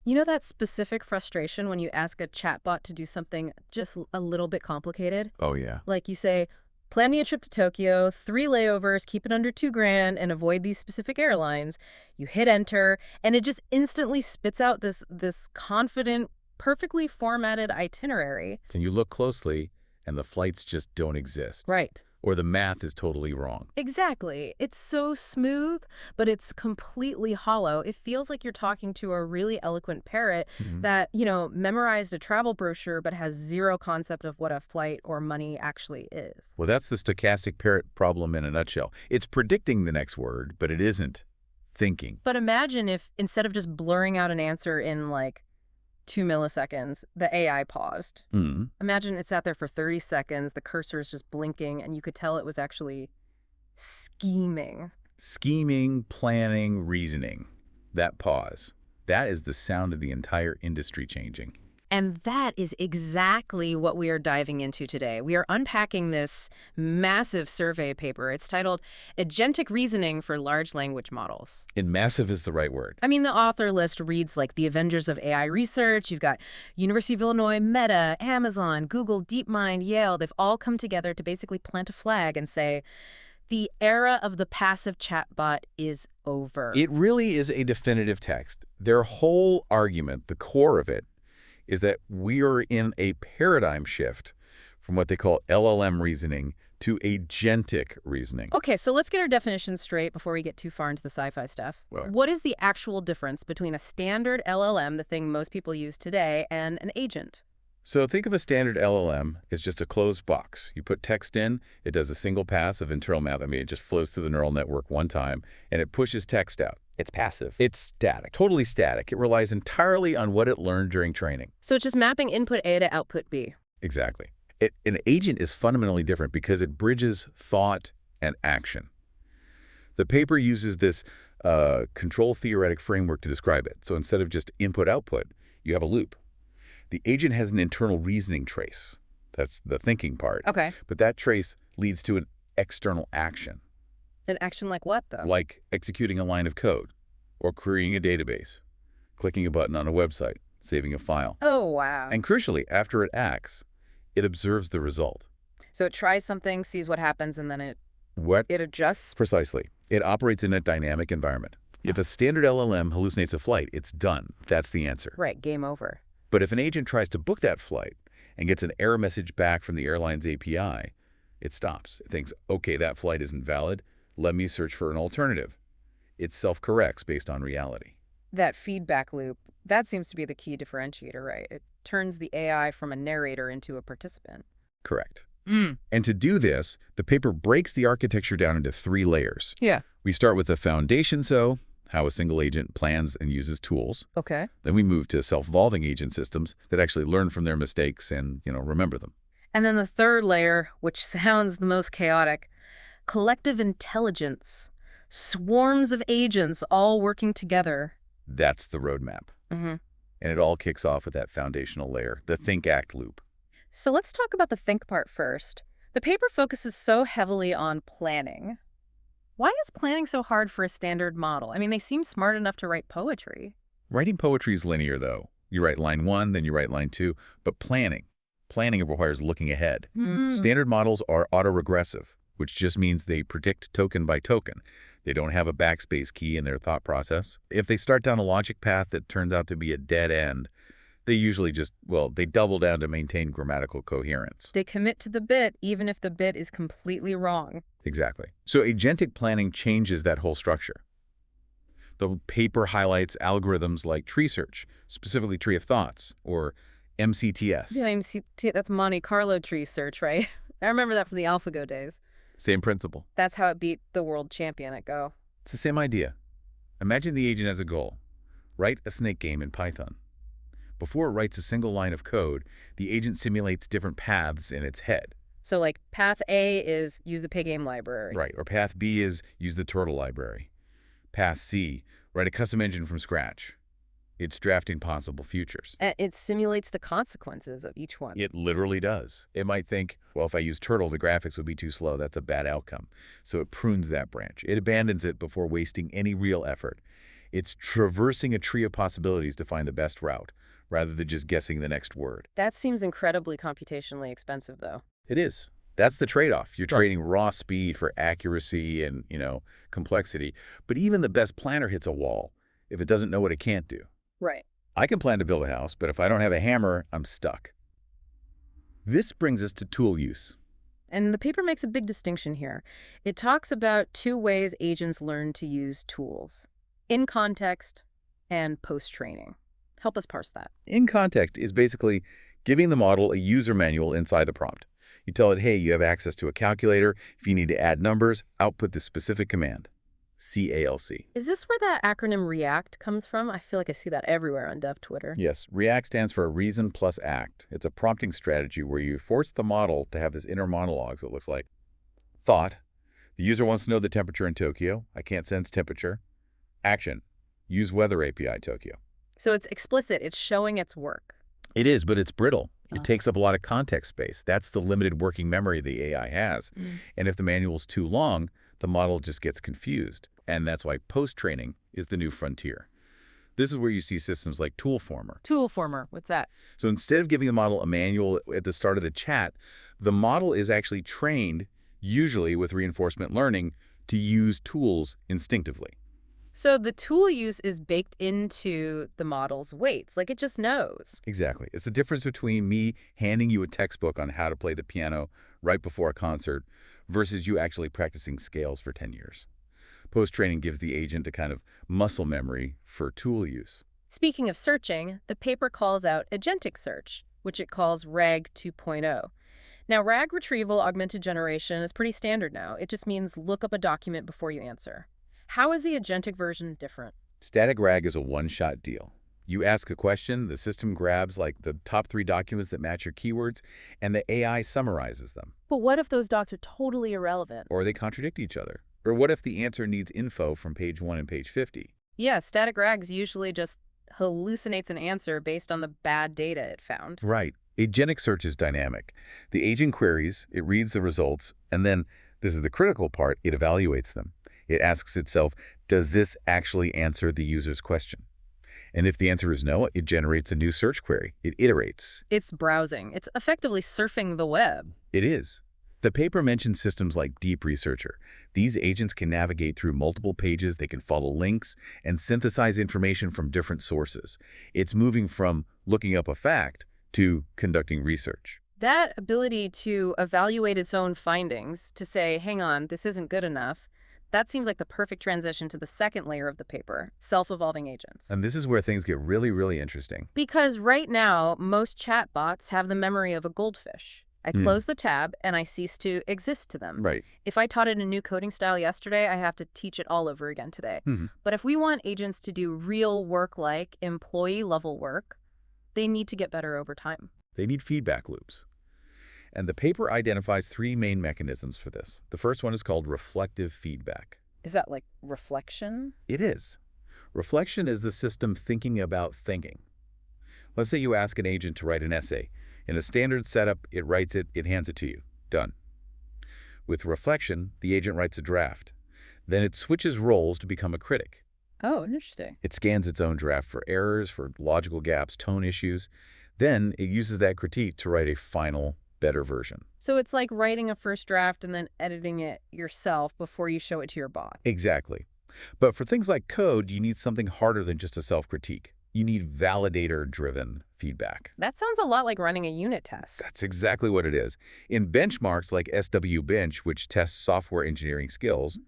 You know that specific frustration when you ask a chatbot to do something just a little bit complicated? Oh, yeah. Like you say, plan me a trip to Tokyo, 3 layovers, keep it under 2 grand, and avoid these specific airlines. You hit enter, and it just instantly spits out this confident, perfectly formatted itinerary. And you look closely, and the flights just don't exist. Right. Or the math is totally wrong. Exactly. It's so smooth, but it's completely hollow. It feels like you're talking to a really eloquent parrot that, memorized a travel brochure but has zero concept of what a flight or money actually is. Well, that's the stochastic parrot problem in a nutshell. It's predicting the next word, but it isn't thinking. But imagine if instead of just blurring out an answer in like 2 milliseconds, the AI paused. Imagine it sat there for 30 seconds, the cursor is just blinking, and you could tell it was actually scheming. Scheming, planning, reasoning. That pause. That is the sound of the entire industry changing. And that is exactly what we are diving into today. We are unpacking this massive survey paper. It's titled Agentic Reasoning for Large Language Models. And massive is the right word. I mean, the author list reads like the Avengers of AI research. You've got University of Illinois, Meta, Amazon, Google, DeepMind, Yale. They've all come together to basically plant a flag and say, the era of the passive chatbot is over. It really is a definitive text. Their whole argument, the core of it, is that we are in a paradigm shift from what they call LLM reasoning to agentic reasoning. Okay, so let's get our definitions straight before we get too far into the sci-fi stuff. Well, What is the actual difference between a standard LLM, the thing most people use today, and an agent? So think of a standard LLM as just a closed box. You put text in, it does a single pass of internal math. I mean, it just flows through the neural network one time, and it pushes text out. It's passive. It's static, totally static. It relies entirely on what it learned during training. So it's just mapping input A to output B. Exactly. An agent is fundamentally different because it bridges thought and action. The paper uses this control theoretic framework to describe it. So instead of just input-output, you have a loop. The agent has an internal reasoning trace. That's the thinking part. Okay. But that trace leads to an external action, An action like what, though? like executing a line of code or querying a database, clicking a button on a website, saving a file. Oh, wow. And crucially, after it acts, it observes the result. So it tries something, sees what happens, and then it What? adjusts? Precisely. It operates in a dynamic environment. If a standard LLM hallucinates a flight, it's done. That's the answer. Right, game over. But if an agent tries to book that flight and gets an error message back from the airline's API, it stops. It thinks, okay, that flight isn't valid. Let me search for an alternative. It self-corrects based on reality. That feedback loop, that seems to be the key differentiator, right? It turns the AI from a narrator into a participant. Correct. And to do this, the paper breaks the architecture down into 3 layers. Yeah. We start with the foundation, so how a single agent plans and uses tools. Okay. Then we move to self-evolving agent systems that actually learn from their mistakes and, remember them. And then the third layer, which sounds the most chaotic, collective intelligence. Swarms of agents all working together. That's the roadmap. And it all kicks off with that foundational layer, the think-act loop. So let's talk about the think part first. The paper focuses so heavily on planning. Why is planning so hard for a standard model? I mean, they seem smart enough to write poetry. Writing poetry is linear, though. You write line 1, then you write line 2. But planning requires looking ahead. Standard models are autoregressive, which just means they predict token by token. They don't have a backspace key in their thought process. If they start down a logic path that turns out to be a dead end, they usually they double down to maintain grammatical coherence. They commit to the bit, even if the bit is completely wrong. Exactly. So agentic planning changes that whole structure. The paper highlights algorithms like tree search, specifically tree of thoughts, or MCTS. Yeah, MCT, that's Monte Carlo tree search, right? I remember that from the AlphaGo days. Same principle. That's how it beat the world champion at Go. It's the same idea. Imagine the agent has a goal. Write a snake game in Python. Before it writes a single line of code, the agent simulates different paths in its head. So like path A is use the pig game library. Right. Or path B is use the turtle library. Path C, write a custom engine from scratch. It's drafting possible futures. And it simulates the consequences of each one. It literally does. It might think, well, if I use turtle, the graphics would be too slow. That's a bad outcome. So it prunes that branch. It abandons it before wasting any real effort. It's traversing a tree of possibilities to find the best route, rather than just guessing the next word. That seems incredibly computationally expensive, though. It is. That's the trade-off. You're Right. trading raw speed for accuracy and, complexity. But even the best planner hits a wall if it doesn't know what it can't do. Right. I can plan to build a house, but if I don't have a hammer, I'm stuck. This brings us to tool use. And the paper makes a big distinction here. It talks about two ways agents learn to use tools: in context and post-training. Help us parse that. In context is basically giving the model a user manual inside the prompt. You tell it, hey, you have access to a calculator. If you need to add numbers, output this specific command. CALC. Is this where that acronym REACT comes from? I feel like I see that everywhere on dev Twitter. Yes, REACT stands for Reason Plus Act. It's a prompting strategy where you force the model to have this inner monologue. So it looks like thought. The user wants to know the temperature in Tokyo. I can't sense temperature. Action. Use Weather API Tokyo. So it's explicit. It's showing its work. It is, but it's brittle. It takes up a lot of context space. That's the limited working memory the AI has. And if the manual's too long, the model just gets confused. And that's why post-training is the new frontier. This is where you see systems like Toolformer. Toolformer, what's that? So instead of giving the model a manual at the start of the chat, the model is actually trained, usually with reinforcement learning, to use tools instinctively. So the tool use is baked into the model's weights, like it just knows. Exactly. It's the difference between me handing you a textbook on how to play the piano right before a concert versus you actually practicing scales for 10 years. Post-training gives the agent a kind of muscle memory for tool use. Speaking of searching, the paper calls out Agentic search, which it calls RAG 2.0. Now, RAG retrieval augmented generation is pretty standard now. It just means look up a document before you answer. How is the Agentic version different? Static RAG is a one-shot deal. You ask a question, the system grabs like the top 3 documents that match your keywords, and the AI summarizes them. But what if those docs are totally irrelevant? Or they contradict each other. Or what if the answer needs info from page 1 and page 50? Yeah, static RAGs usually just hallucinates an answer based on the bad data it found. Right. Agentic search is dynamic. The agent queries, it reads the results, and then, this is the critical part, it evaluates them. It asks itself, does this actually answer the user's question? And if the answer is no, it generates a new search query. It iterates. It's browsing. It's effectively surfing the web. It is. The paper mentions systems like Deep Researcher. These agents can navigate through multiple pages, they can follow links, and synthesize information from different sources. It's moving from looking up a fact to conducting research. That ability to evaluate its own findings, to say, hang on, this isn't good enough, that seems like the perfect transition to the second layer of the paper, self-evolving agents. And this is where things get really, really interesting. Because right now, most chatbots have the memory of a goldfish. I close the tab and I cease to exist to them. Right. If I taught it a new coding style yesterday, I have to teach it all over again today. But if we want agents to do real work like employee-level work, they need to get better over time. They need feedback loops. And the paper identifies 3 main mechanisms for this. The first one is called reflective feedback. Is that like reflection? It is. Reflection is the system thinking about thinking. Let's say you ask an agent to write an essay. In a standard setup, it writes it, it hands it to you. Done. With reflection, the agent writes a draft. Then it switches roles to become a critic. Oh, interesting. It scans its own draft for errors, for logical gaps, tone issues. Then it uses that critique to write a final, better version. So it's like writing a first draft and then editing it yourself before you show it to your bot. Exactly. But for things like code, you need something harder than just a self-critique. You need validator-driven feedback. That sounds a lot like running a unit test. That's exactly what it is. In benchmarks like SW Bench, which tests software engineering skills,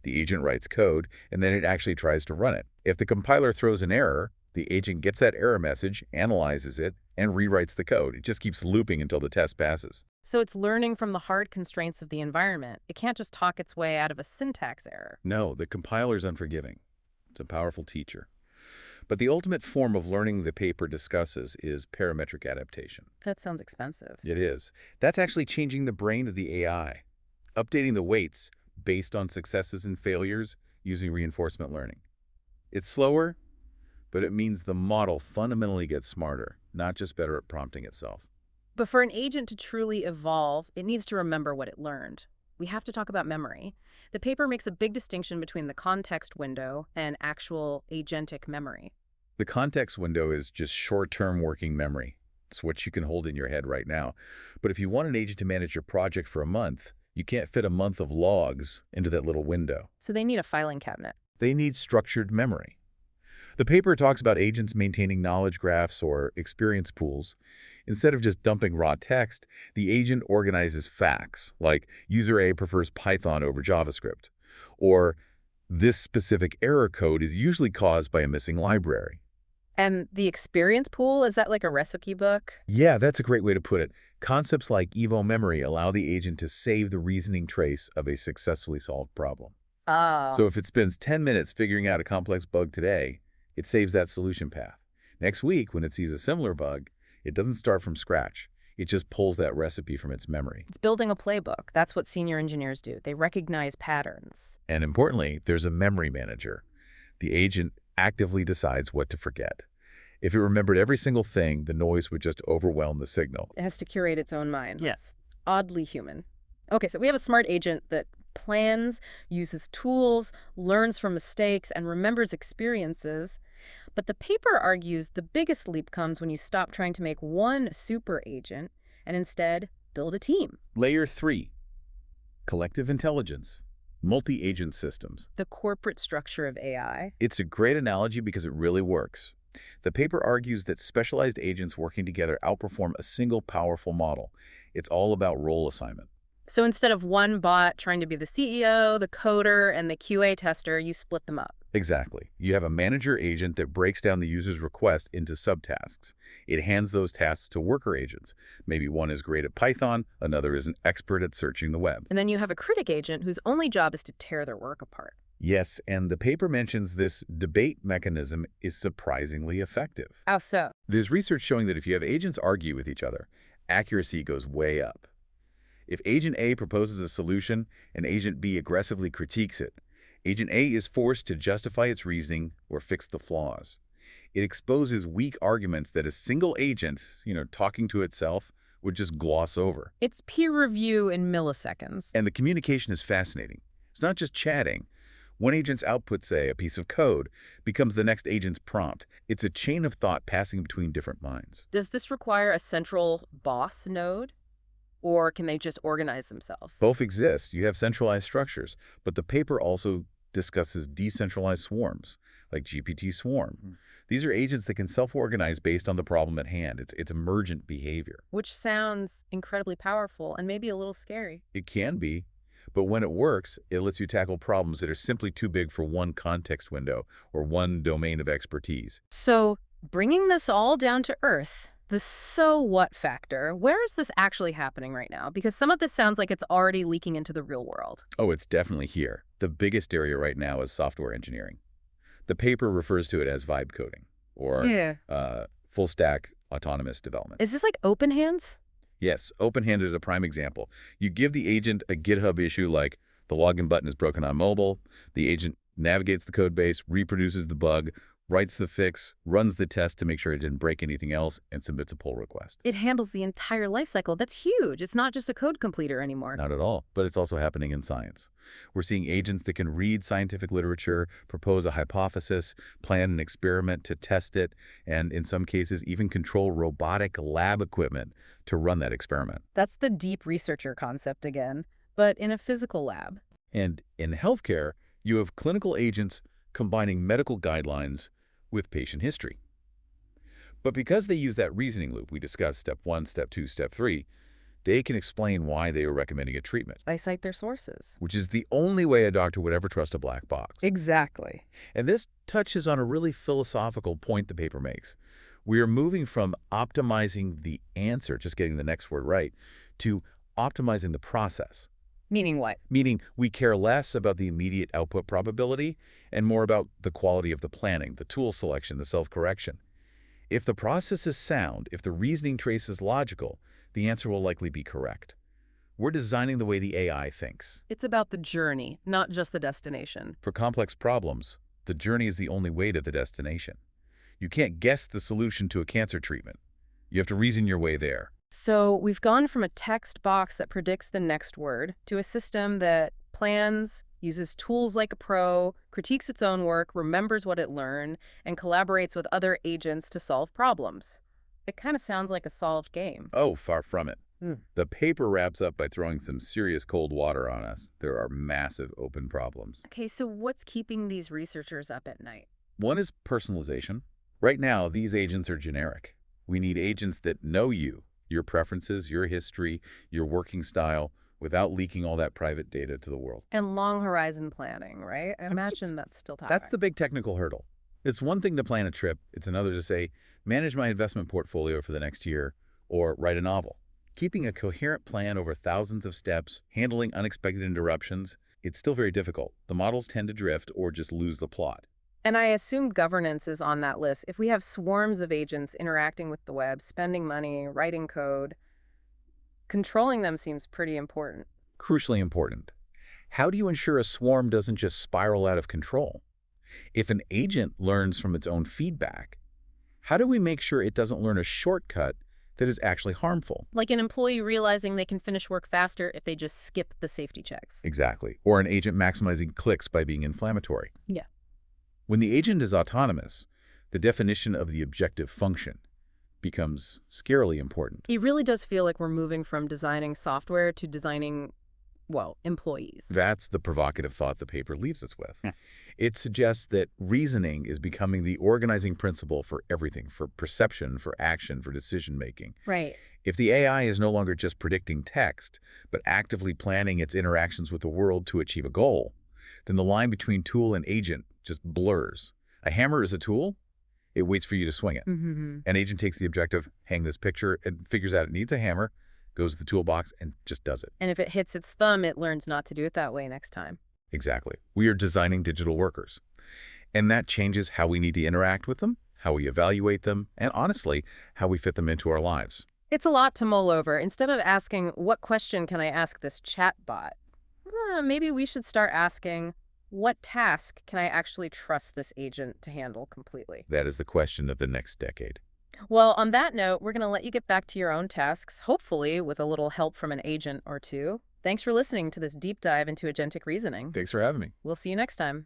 the agent writes code, and then it actually tries to run it. If the compiler throws an error, the agent gets that error message, analyzes it, and rewrites the code. It just keeps looping until the test passes. So it's learning from the hard constraints of the environment. It can't just talk its way out of a syntax error. No, the compiler's unforgiving. It's a powerful teacher. But the ultimate form of learning the paper discusses is parametric adaptation. That sounds expensive. It is. That's actually changing the brain of the AI, updating the weights based on successes and failures using reinforcement learning. It's slower, but it means the model fundamentally gets smarter, not just better at prompting itself. But for an agent to truly evolve, it needs to remember what it learned. we have to talk about memory. The paper makes a big distinction between the context window and actual agentic memory. The context window is just short-term working memory. It's what you can hold in your head right now. But if you want an agent to manage your project for a month, you can't fit a month of logs into that little window. So they need a filing cabinet. They need structured memory. The paper talks about agents maintaining knowledge graphs or experience pools. Instead of just dumping raw text, the agent organizes facts, like user A prefers Python over JavaScript, or this specific error code is usually caused by a missing library. And the experience pool, is that like a recipe book? Yeah, that's a great way to put it. Concepts like Evo memory allow the agent to save the reasoning trace of a successfully solved problem. Oh. So if it spends 10 minutes figuring out a complex bug today, it saves that solution path. Next week, when it sees a similar bug, it doesn't start from scratch. It just pulls that recipe from its memory. It's building a playbook. That's what senior engineers do. They recognize patterns. And importantly, there's a memory manager. The agent actively decides what to forget. If it remembered every single thing, the noise would just overwhelm the signal. It has to curate its own mind. Yes. Oddly human. Okay, so we have a smart agent that plans, uses tools, learns from mistakes, and remembers experiences. But the paper argues the biggest leap comes when you stop trying to make one super agent and instead build a team. Layer 3, collective intelligence, multi-agent systems. The corporate structure of AI. It's a great analogy because it really works. The paper argues that specialized agents working together outperform a single powerful model. It's all about role assignment. So instead of one bot trying to be the CEO, the coder, and the QA tester, you split them up. Exactly. You have a manager agent that breaks down the user's request into subtasks. It hands those tasks to worker agents. Maybe one is great at Python, another is an expert at searching the web. And then you have a critic agent whose only job is to tear their work apart. Yes, and the paper mentions this debate mechanism is surprisingly effective. How so? There's research showing that if you have agents argue with each other, accuracy goes way up. If Agent A proposes a solution and Agent B aggressively critiques it, Agent A is forced to justify its reasoning or fix the flaws. It exposes weak arguments that a single agent, talking to itself, would just gloss over. It's peer review in milliseconds. And the communication is fascinating. It's not just chatting. One agent's output, say, a piece of code, becomes the next agent's prompt. It's a chain of thought passing between different minds. Does this require a central boss node? Or can they just organize themselves? Both exist. You have centralized structures, but the paper also discusses decentralized swarms, like GPT Swarm. These are agents that can self-organize based on the problem at hand. It's emergent behavior. Which sounds incredibly powerful and maybe a little scary. It can be, but when it works, it lets you tackle problems that are simply too big for one context window or one domain of expertise. So, bringing this all down to earth, the so what factor, where is this actually happening right now? Because some of this sounds like it's already leaking into the real world. Oh, it's definitely here. The biggest area right now is software engineering. The paper refers to it as vibe coding, or full-stack autonomous development. Is this like open hands? Yes, OpenHand is a prime example. You give the agent a GitHub issue like the login button is broken on mobile. The agent navigates the code base, reproduces the bug, writes the fix, runs the test to make sure it didn't break anything else, and submits a pull request. It handles the entire lifecycle. That's huge. It's not just a code completer anymore. Not at all, but it's also happening in science. We're seeing agents that can read scientific literature, propose a hypothesis, plan an experiment to test it, and in some cases even control robotic lab equipment to run that experiment. That's the deep researcher concept again, but in a physical lab. And in healthcare, you have clinical agents combining medical guidelines with patient history. But because they use that reasoning loop we discussed, step 1, step 2, step 3, they can explain why they are recommending a treatment. They cite their sources. Which is the only way a doctor would ever trust a black box. Exactly. And this touches on a really philosophical point the paper makes. We are moving from optimizing the answer, just getting the next word right, to optimizing the process. Meaning what? Meaning we care less about the immediate output probability and more about the quality of the planning, the tool selection, the self-correction. If the process is sound, if the reasoning trace is logical, the answer will likely be correct. We're designing the way the AI thinks. It's about the journey, not just the destination. For complex problems, the journey is the only way to the destination. You can't guess the solution to a cancer treatment. You have to reason your way there. So we've gone from a text box that predicts the next word to a system that plans, uses tools like a pro, critiques its own work, remembers what it learned, and collaborates with other agents to solve problems. It kind of sounds like a solved game. Oh, far from it. Hmm. The paper wraps up by throwing some serious cold water on us. There are massive open problems. Okay, so what's keeping these researchers up at night? One is personalization. Right now, these agents are generic. We need agents that know you, your preferences, your history, your working style, without leaking all that private data to the world. And long horizon planning, right? I That's imagine that's still That's topic. the big technical hurdle. It's one thing to plan a trip. It's another to say, manage my investment portfolio for the next year, or write a novel. Keeping a coherent plan over thousands of steps, handling unexpected interruptions, it's still very difficult. The models tend to drift or just lose the plot. And I assume governance is on that list. If we have swarms of agents interacting with the web, spending money, writing code, controlling them seems pretty important. Crucially important. How do you ensure a swarm doesn't just spiral out of control? If an agent learns from its own feedback, how do we make sure it doesn't learn a shortcut that is actually harmful? Like an employee realizing they can finish work faster if they just skip the safety checks. Exactly. Or an agent maximizing clicks by being inflammatory. Yeah. When the agent is autonomous, the definition of the objective function becomes scarily important. It really does feel like we're moving from designing software to designing, well, employees. That's the provocative thought the paper leaves us with. It suggests that reasoning is becoming the organizing principle for everything, for perception, for action, for decision-making. Right. If the AI is no longer just predicting text, but actively planning its interactions with the world to achieve a goal, then the line between tool and agent just blurs. A hammer is a tool. It waits for you to swing it. Mm-hmm. An agent takes the objective, hang this picture, and figures out it needs a hammer, goes to the toolbox, and just does it. And if it hits its thumb, it learns not to do it that way next time. Exactly. We are designing digital workers. And that changes how we need to interact with them, how we evaluate them, and honestly, how we fit them into our lives. It's a lot to mull over. Instead of asking, what question can I ask this chat bot? Maybe we should start asking, what task can I actually trust this agent to handle completely? That is the question of the next decade. Well, on that note, we're going to let you get back to your own tasks, hopefully with a little help from an agent or two. Thanks for listening to this deep dive into agentic reasoning. Thanks for having me. We'll see you next time.